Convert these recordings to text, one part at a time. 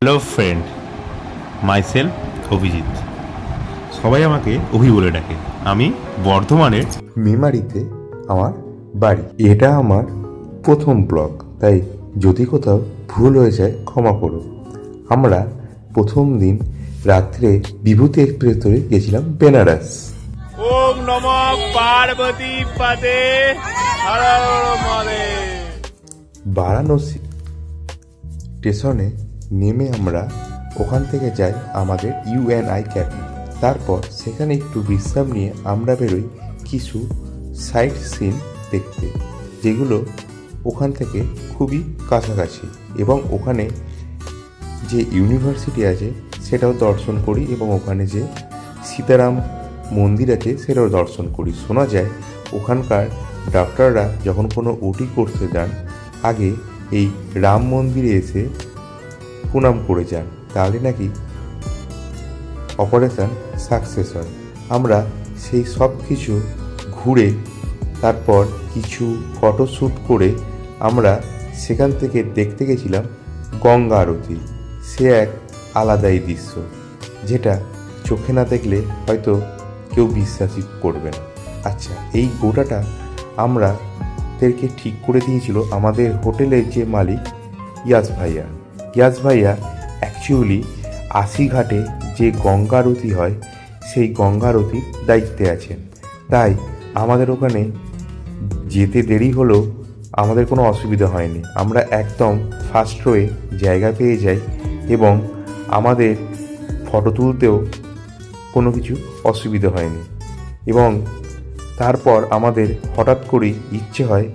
Hello friend, myself Abhijit. সবাই আমাকে অভি বলে ডাকে। আমি বর্ধমানের মেমারিতে আমার বাড়ি। এটা আমার প্রথম ব্লগ, তাই যদি কোথাও ভুল হয়ে যায় ক্ষমা করো। আমরা প্রথম দিন রাত্রে বিভূতি এক্সপ্রেস ধরে গেছিলাম বেনারস। ওম নমঃ পার্বতী পদে হর হর মহাদেব। বারাণসী স্টেশনে নেমে আমরা ওখান থেকে যাই আমাদের ইউএনআই ক্যাফে। তারপর সেখানে একটু বিশ্রাম নিয়ে আমরা বেরোই কিছু সাইট সিন দেখতে, যেগুলো ওখান থেকে খুবই কাছাকাছি, এবং ওখানে যে ইউনিভার্সিটি আছে সেটাও দর্শন করি, এবং ওখানে যে সীতারাম মন্দির আছে সেটাও দর্শন করি। শোনা যায় ওখানকার ডাক্তাররা যখন কোনো ওটি করতে যান আগে এই রাম মন্দিরে এসে প্রণাম করে যান, তাহলে নাকি অপারেশন সাকসেস হয়। আমরা সেই সব কিছু ঘুরে তারপর কিছু ফটোশ্যুট করে আমরা সেখান থেকে দেখতে গেছিলাম গঙ্গা আরতি। সে এক আলাদাই দৃশ্য, যেটা চোখে না দেখলে হয়তো কেউ বিশ্বাসই করবে না। আচ্ছা, এই গোটাটা আমাদেরকে ঠিক করে দিয়েছিল আমাদের হোটেলের যে মালিক ইয়াস ভাইয়া। ইয়াস ভাইয়া অ্যাকচুয়ালি আশিঘাটে যে গঙ্গা আরতি হয় সেই গঙ্গা আরতির দায়িত্বে আছেন, তাই আমাদের ওখানে যেতে দেরি হলেও আমাদের কোনো অসুবিধা হয়নি। আমরা একদম ফার্স্ট রোয়ে জায়গা পেয়ে যাই, এবং আমাদের ফটো তুলতেও কোনো কিছু অসুবিধা হয়নি। এবং তারপর আমাদের হঠাৎ করেই ইচ্ছে হয়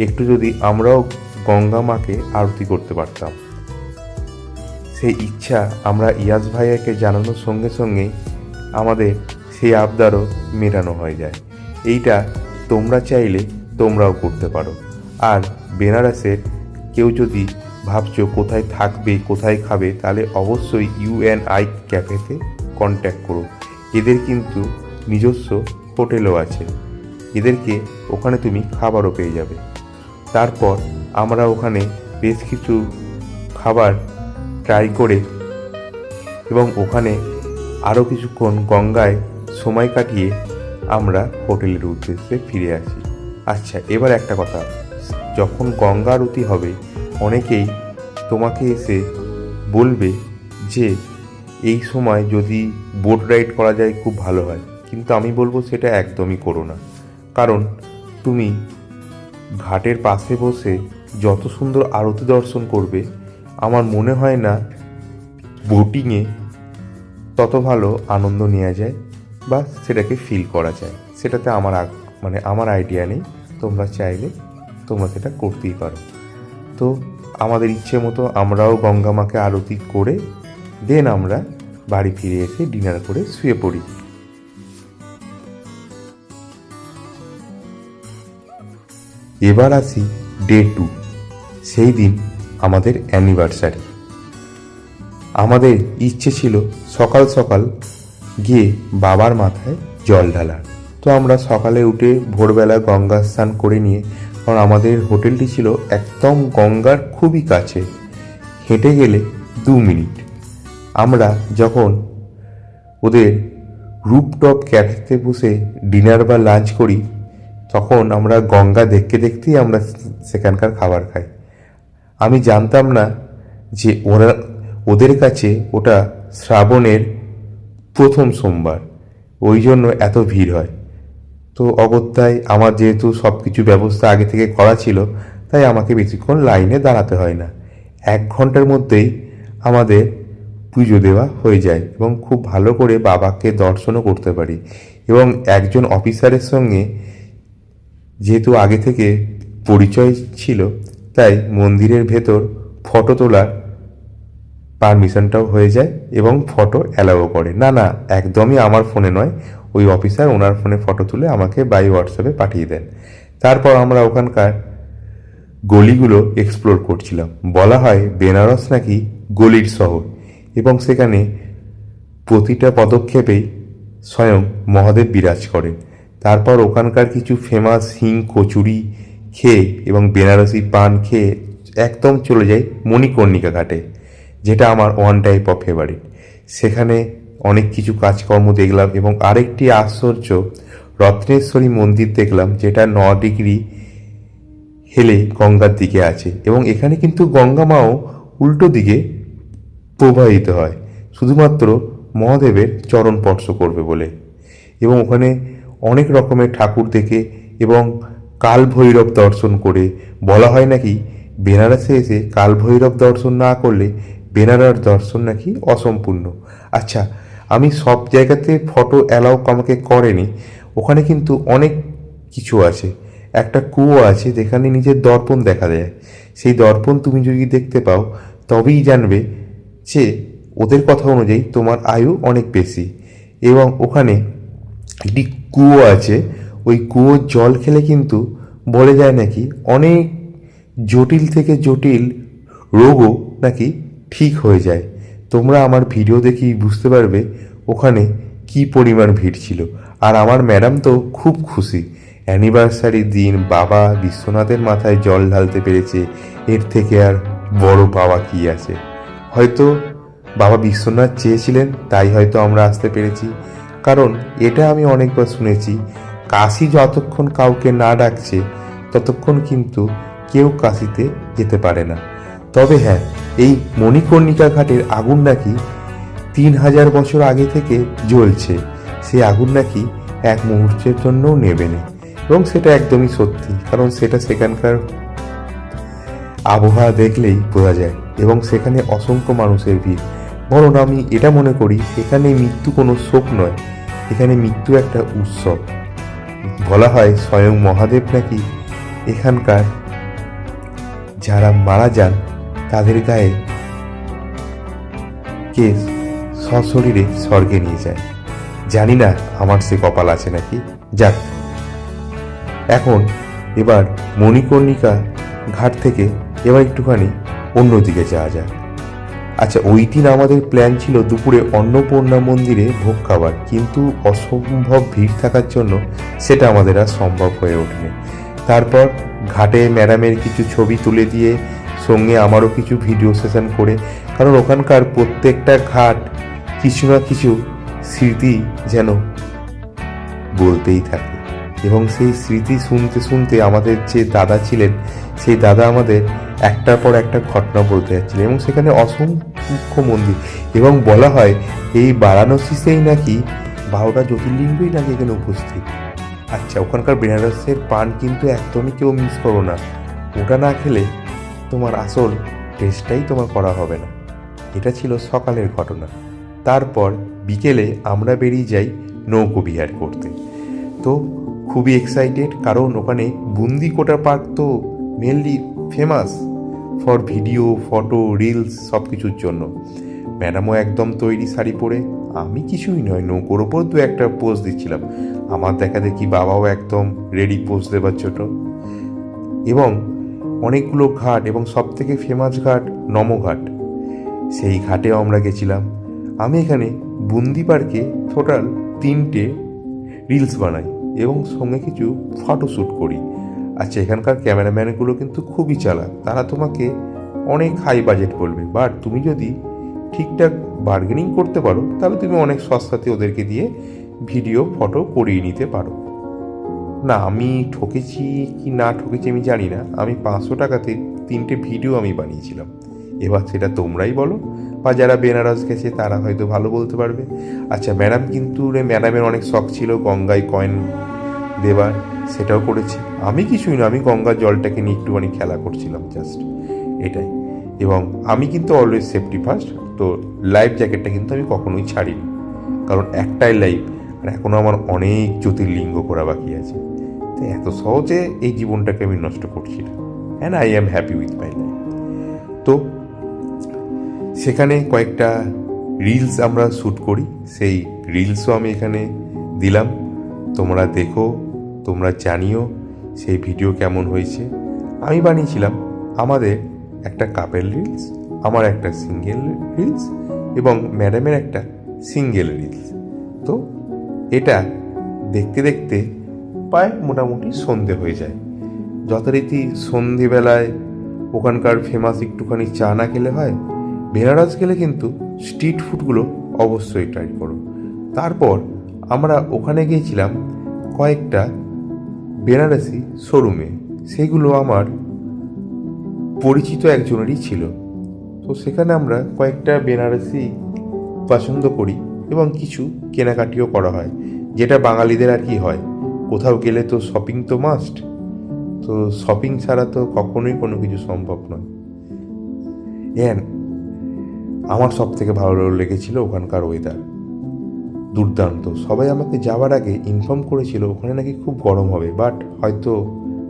একটু যদি আমরাও গঙ্গা মাকে আরতি করতে পারতাম। সেই ইচ্ছা আমরা ইয়াস ভাইয়াকে জানানোর সঙ্গে সঙ্গে আমাদের সেই আবদারও মেটানো হয়ে যায়। এইটা তোমরা চাইলে তোমরাও করতে পারো। আর বেনারসের কেউ যদি ভাবছো কোথায় থাকবে কোথায় খাবে, তাহলে অবশ্যই ইউএনআই ক্যাফেতে কন্ট্যাক্ট করো। এদের কিন্তু নিজস্ব হোটেলও আছে, এদেরকে ওখানে তুমি খাবারও পেয়ে যাবে। তারপর আমরা ওখানে বেশ কিছু খাবার ট্রাই করে এবং ওখানে আরও কিছুক্ষণ গঙ্গায় সময় কাটিয়ে আমরা হোটেলের উদ্দেশ্যে ফিরে আসি। আচ্ছা, এবার একটা কথা, যখন গঙ্গা আরতি হবে অনেকেই তোমাকে এসে বলবে যে এই সময় যদি বোট রাইড করা যায় খুব ভালো হয়, কিন্তু আমি বলবো সেটা একদমই করো না। কারণ তুমি ঘাটের পাশে বসে যত সুন্দর আরতি দর্শন করবে, আমার মনে হয় না বোটিংয়ে তত ভালো আনন্দ নেওয়া যায় বা সেটাকে ফিল করা যায়। সেটাতে আমার আইডিয়া নেই। তোমরা চাইলে তোমরা সেটা করতেই পারো। তো আমাদের ইচ্ছে মতো আমরাও গঙ্গা মাকে আরতি করে দেন আমরা বাড়ি ফিরে এসে ডিনার করে শুয়ে পড়ি। এবার আসি ডে 2। সেই দিন আমাদের অ্যানিভার্সারি। আমাদের ইচ্ছে ছিল সকাল সকাল গিয়ে বাবার মাথায় জল ঢালার। তো আমরা সকালে উঠে ভোরবেলা গঙ্গা স্নান করে নিয়ে, কারণ আমাদের হোটেলটি ছিল একদম গঙ্গার খুবই কাছে, হেঁটে গেলে 2 মিনিট। আমরা যখন ওদের রুপটপ ক্যাফেতে বসে ডিনার বা লাঞ্চ করি, তখন আমরা গঙ্গা দেখতে দেখতেই আমরা সেখানকার খাবার খাই। আমি জানতাম না যে ওদের কাছে ওটা শ্রাবণের প্রথম সোমবার, ওই জন্য এত ভিড় হয়। তো অগত্যায় আমার যেহেতু সব কিছু ব্যবস্থা আগে থেকে করা ছিল, তাই আমাকে বেশিক্ষণ লাইনে দাঁড়াতে হয় না। 1 ঘন্টার মধ্যেই আমাদের পুজো দেওয়া হয়ে যায় এবং খুব ভালো করে বাবাকে দর্শনও করতে পারি। এবং একজন অফিসারের সঙ্গে যেহেতু আগে থেকে পরিচয় ছিল, তাই মন্দিরের ভেতর ফটো তোলার পারমিশনটাও হয়ে যায় এবং ফটো অ্যালাউও করে। না, একদমই আমার ফোনে নয়, ওই অফিসার ওনার ফোনে ফটো তুলে আমাকে বাই হোয়াটসঅ্যাপে পাঠিয়ে দেন। তারপর আমরা ওখানকার গলিগুলো এক্সপ্লোর করছিলাম। বলা হয় বেনারস নাকি গলির শহর, এবং সেখানে প্রতিটা পদক্ষেপেই স্বয়ং মহাদেব বিরাজ করেন। তারপর ওখানকার কিছু ফেমাস হিং কচুরি খেয়ে এবং বেনারসি পান খেয়ে একদম চলে যাই মণিকর্ণিকা ঘাটে, যেটা আমার ওয়ান টাইপ অফ ফেভারিট। সেখানে অনেক কিছু কাজকর্ম দেখলাম এবং আরেকটি আশ্চর্য রত্নেশ্বরী মন্দির দেখলাম, যেটা 9 ডিগ্রি হেলে গঙ্গার দিকে আছে এবং এখানে কিন্তু গঙ্গা মাও উল্টো দিকে প্রবাহিত হয় শুধুমাত্র মহাদেবের চরণ স্পর্শ করবে বলে। এবং ওখানে অনেক রকমের ঠাকুর দেখে এবং কাল ভৈরব দর্শন করে, বলা হয় নাকি বেনারসে এসে কাল ভৈরব দর্শন না করলে বেনারস দর্শন নাকি অসম্পূর্ণ। আচ্ছা, আমি সব জায়গাতে ফটো অ্যালাউ আমাকে করেনি, ওখানে কিন্তু অনেক কিছু আছে। একটা কুয়ো আছে যেখানে নিজের দর্পণ দেখা যায়, সেই দর্পণ তুমি যদি দেখতে পাও তবেই জানবে যে ওদের কথা অনুযায়ী তোমার আয়ু অনেক বেশি। এবং ওখানে একটি কুয়ো আছে, ওই কুয়োর জল খেলে কিন্তু বলে যায় নাকি অনেক জটিল থেকে জটিল রোগও নাকি ঠিক হয়ে যায়। তোমরা আমার ভিডিও দেখেই বুঝতে পারবে ওখানে কি পরিমাণ ভিড় ছিল। আর আমার ম্যাডাম তো খুব খুশি, অ্যানিভার্সারির দিন বাবা বিশ্বনাথের মাথায় জল ঢালতে পেরেছে, এর থেকে আর বড় পাওয়া কি আছে। হয়তো বাবা বিশ্বনাথ চেয়েছিলেন তাই হয়তো আমরা আসতে পেরেছি, কারণ এটা আমি অনেকবার শুনেছি, কাশি যতক্ষণ কাউকে না ডাকছে ততক্ষণ কিন্তু কেউ কাশিতে যেতে পারে না। তবে হ্যাঁ, এই মণিকর্ণিকা ঘাটের আগুন নাকি 3000 বছর আগে থেকে জ্বলছে, সেই আগুন নাকি এক মুহূর্তের জন্যও নেবে না। এবং সেটা একদমই সত্যি, কারণ সেটা সেখানকার আবহাওয়া দেখলেই বোঝা যায়। এবং সেখানে অসংখ্য মানুষের ভিড়, বরং আমি এটা মনে করি এখানে মৃত্যু কোনো শোক নয়, এখানে মৃত্যু একটা উৎসব। বলা হয় স্বয়ং মহাদেব নাকি এখানকার যারা মারা যান তাদের গায়ে কে সশরীরে স্বর্গে নিয়ে যায়। জানি না আমার সে কপাল আছে নাকি। যাক, এখন এবার মণিকর্ণিকা ঘাট থেকে এবার একটুখানি অন্যদিকে যাওয়া যাক। আচ্ছা, ওই দিন আমাদের প্ল্যান ছিল দুপুরে অন্নপূর্ণা মন্দিরে ভোগ খাবার, কিন্তু অসম্ভব ভিড় থাকার জন্য সেটা আমাদের আর সম্ভব হয়ে ওঠেনি। তারপর ঘাটে ম্যাডামের কিছু ছবি তুলে দিয়ে সঙ্গে আমারও কিছু ভিডিও সেশন করে, কারণ ওখানকার প্রত্যেকটা ঘাট কিছু না কিছু স্মৃতি যেন বলতেই থাকে। এবং সেই স্মৃতি শুনতে শুনতে আমাদের যে দাদা ছিলেন, সেই দাদা আমাদের একটার পর একটা ঘটনা বলতে যাচ্ছিলেন। এবং সেখানে অসংখ্য মন্দির, এবং বলা হয় এই বারাণসীতেই নাকি 12টা জ্যোতির্লিঙ্গই নাকি এখানে উপস্থিত। আচ্ছা, ওখানকার বেনারসের পান কিন্তু একদমই কেউ মিস করো না, ওটা না খেলে তোমার আসল টেস্টটাই তোমার করা হবে না। এটা ছিল সকালের ঘটনা। তারপর বিকেলে আমরা বেরিয়ে যাই নৌকো বিহার করতে। তো খুবই এক্সাইটেড, কারণ ওখানে বুন্দিকোটা পার্ক তো mainly famous for video, photo, reels সব কিছুর জন্য। ম্যাডামও একদম তৈরি শাড়ি পরে, আমি কিছুই নয়, নৌকোর ওপর দু একটা পোজ দিচ্ছিলাম। আমার দেখা দেখি বাবাও একদম রেডি পোজ দেবার জন্য। এবং অনেকগুলো ঘাট, এবং সব থেকে ফেমাস ঘাট নমঘাট, সেই ঘাটেও আমরা গেছিলাম। আমি এখানে বুন্দি পার্কে টোটাল 3টে রিলস বানাই এবং সঙ্গে কিছু ফটোশ্যুট করি। আচ্ছা, এখানকার ক্যামেরাম্যানগুলো কিন্তু খুবই চালাক, তারা তোমাকে অনেক হাই বাজেট বলবে, বাট তুমি যদি ঠিকঠাক বার্গেনিং করতে পারো তাহলে তুমি অনেক সস্তাতে ওদেরকে দিয়ে ভিডিও ফটো করিয়ে নিতে পারো। না, আমি ঠকেছি কি না ঠকেছি আমি জানি না, আমি 500 টাকাতে 3টে ভিডিও আমি বানিয়েছিলাম। এবার সেটা তোমরাই বলো, বা যারা বেনারস গেছে তারা হয়তো ভালো বলতে পারবে। আচ্ছা, ম্যাডাম কিন্তু ম্যাডামের অনেক শখ ছিল গঙ্গায় কয়েন দেবার, সেটাও করেছি। আমি কিছুই না, আমি গঙ্গার জলটাকে নিয়ে একটুখানি খেলা করছিলাম, জাস্ট এটাই। এবং আমি কিন্তু অলওয়েজ সেফটি ফার্স্ট, তো লাইফ জ্যাকেটটা কিন্তু আমি কখনোই ছাড়িনি, কারণ একটাই লাইফ, আর এখনও আমার অনেক জ্যোতির্লিঙ্গ করা বাকি আছে। তো এত সহজে এই জীবনটাকে আমি নষ্ট করছি না, and I am happy with my life. তো সেখানে কয়েকটা রিলস আমরা শ্যুট করি, সেই রিলসও আমি এখানে দিলাম। তোমরা দেখো, তোমরা জানিও সেই ভিডিও কেমন হয়েছে। আমি বানিয়েছিলাম আমাদের একটা কাপেল রিলস, আমার একটা সিঙ্গেল রিলস, এবং ম্যাডামের একটা সিঙ্গেল রিলস। তো এটা দেখতে দেখতে প্রায় মোটামুটি সন্ধে হয়ে যায়। যথারীতি সন্ধেবেলায় ওখানকার ফেমাস একটুখানি চা না খেলে হয়, বেনারস গেলে কিন্তু স্ট্রিট ফুডগুলো অবশ্যই ট্রাই করো। তারপর আমরা ওখানে গিয়েছিলাম কয়েকটা বেনারসি শোরুমে, সেগুলো আমার পরিচিত একজনেরই ছিল। তো সেখানে আমরা কয়েকটা বেনারসি পছন্দ করি এবং কিছু কেনাকাটিও করা হয়, যেটা বাঙালিদের আর কি হয়, কোথাও গেলে তো শপিং তো মাস্ট। তো শপিং ছাড়া তো কখনোই কোনো কিছু সম্ভব নয়। আমার সব থেকে ভালো লেগেছিল ওখানকার ওয়েদার, দুর্দান্ত। সবাই আমাকে যাওয়ার আগে ইনফর্ম করেছিল ওখানে নাকি খুব গরম হবে, বাট হয়তো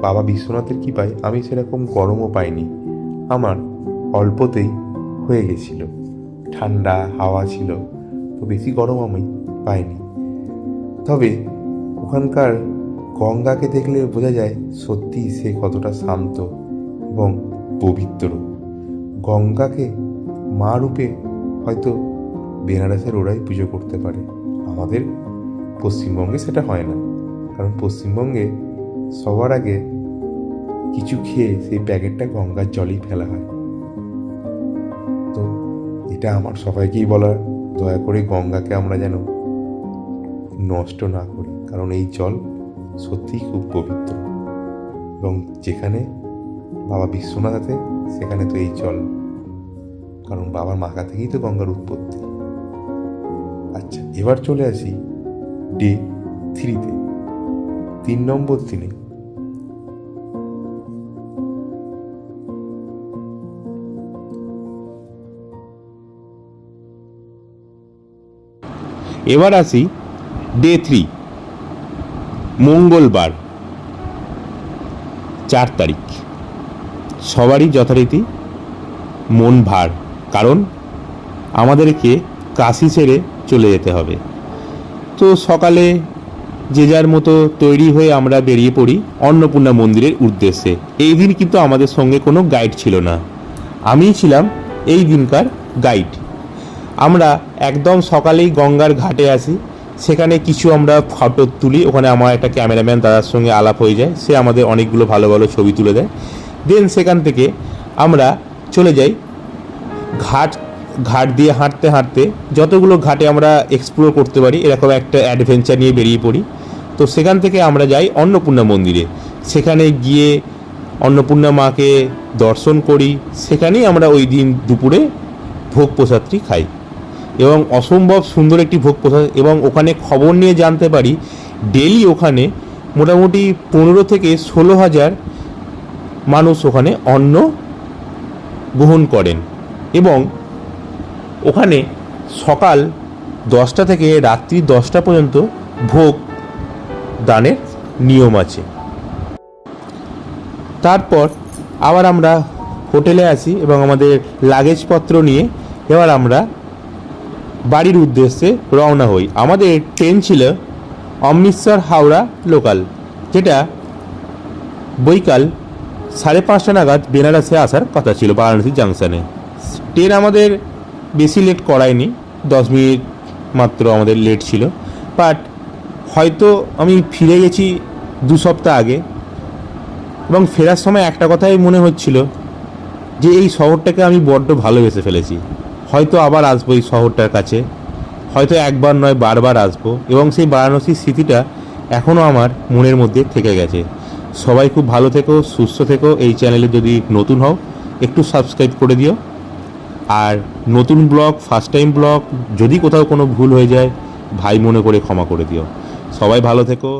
বাবা বিশ্বনাথের কৃপায় আমি সেরকম গরমও পাইনি, আমার অল্পতেই হয়ে গেছিল। ঠান্ডা হাওয়া ছিল, তো বেশি গরম আমি পাইনি। তবে ওখানকার গঙ্গাকে দেখলে বোঝা যায় সত্যি সে কতটা শান্ত এবং পবিত্র। গঙ্গাকে মা রূপে হয়তো বেনারসের ওরাই পুজো করতে পারে, আমাদের পশ্চিমবঙ্গে সেটা হয় না। কারণ পশ্চিমবঙ্গে সবার আগে কিছু খেয়ে সেই প্যাকেটটা গঙ্গার জলেই ফেলা হয়। তো এটা আমার সবাইকেই বলা, দয়া করে গঙ্গাকে আমরা যেন নষ্ট না করি, কারণ এই জল সত্যিই খুব পবিত্র। এবং যেখানে বাবা বিশ্বনাথ আছে সেখানে তো এই জল, কারণ বাবার মাথা থেকেই তো গঙ্গার উৎপত্তি। আচ্ছা, এবার চলে আসি ডে 3-তে, 3 নম্বর দিনে। এবার আসি ডে 3, মঙ্গলবার 4 তারিখ। সবারই যথারীতি মন ভার, কারণ আমাদেরকে কাশি ছেড়ে চলে যেতে হবে। তো সকালে যে যার মতো তৈরি হয়ে আমরা বেরিয়ে পড়ি অন্নপূর্ণা মন্দিরের উদ্দেশ্যে। এই দিন কিন্তু আমাদের সঙ্গে কোনো গাইড ছিল না, আমিই ছিলাম এই দিনকার গাইড। আমরা একদম সকালেই গঙ্গার ঘাটে আসি, সেখানে কিছু আমরা ফটো তুলি। ওখানে আমার একটা ক্যামেরাম্যান দাদার সঙ্গে আলাপ হয়ে যায়, সে আমাদের অনেকগুলো ভালো ভালো ছবি তুলে দেয়। দেন সেখান থেকে আমরা চলে যাই ঘাট দিয়ে হাঁটতে হাঁটতে যতগুলো ঘাটে আমরা এক্সপ্লোর করতে পারি এরকম একটা অ্যাডভেঞ্চার নিয়ে বেরিয়ে পড়ি। তো সেখান থেকে আমরা যাই অন্নপূর্ণা মন্দিরে, সেখানে গিয়ে অন্নপূর্ণা মাকে দর্শন করি। সেখানেই আমরা ওই দিন দুপুরে ভোগ প্রসাদটি খাই এবং অসম্ভব সুন্দর একটি ভোগ প্রসাদ। এবং ওখানে খবর নিয়ে জানতে পারি ডেলি ওখানে মোটামুটি 15 থেকে 16,000 মানুষ ওখানে অন্ন গ্রহণ করেন এবং ওখানে সকাল 10টা থেকে রাত্রি 10টা পর্যন্ত ভোগ দানের নিয়ম আছে। তারপর আবার আমরা হোটেলে আসি এবং আমাদের লাগেজপত্র নিয়ে এবার আমরা বাড়ির উদ্দেশ্যে রওনা হই। আমাদের ট্রেন ছিল অমৃতসর হাওড়া লোকাল, যেটা বৈকাল 5:30 নাগাদ বেনারসে আসার কথা ছিল বারাণসী জাংশনে। ট্রেন আমাদের বেশি লেট করায়নি, 10 মিনিট মাত্র আমাদের লেট ছিল। বাট হয়তো আমি ফিরে গেছি 2 সপ্তাহ আগে এবং ফেরার সময় একটা কথাই মনে হচ্ছিল যে এই শহরটাকে আমি বড্ড ভালোবেসে ফেলেছি। হয়তো আবার আসবো এই শহরটার কাছে, হয়তো একবার নয় বারবার আসবো এবং সেই বারাণসীর স্মৃতিটা এখনও আমার মনের মধ্যে থেকে গেছে। সবাই খুব ভালো থেকো, সুস্থ থেকো। এই চ্যানেলে যদি নতুন হও একটু সাবস্ক্রাইব করে দিও। আর নতুন ব্লগ, ফার্স্ট টাইম ব্লগ, যদি কোথাও কোনো ভুল হয়ে যায় ভাই মনে করে ক্ষমা করে দিও। সবাই ভালো থেকো।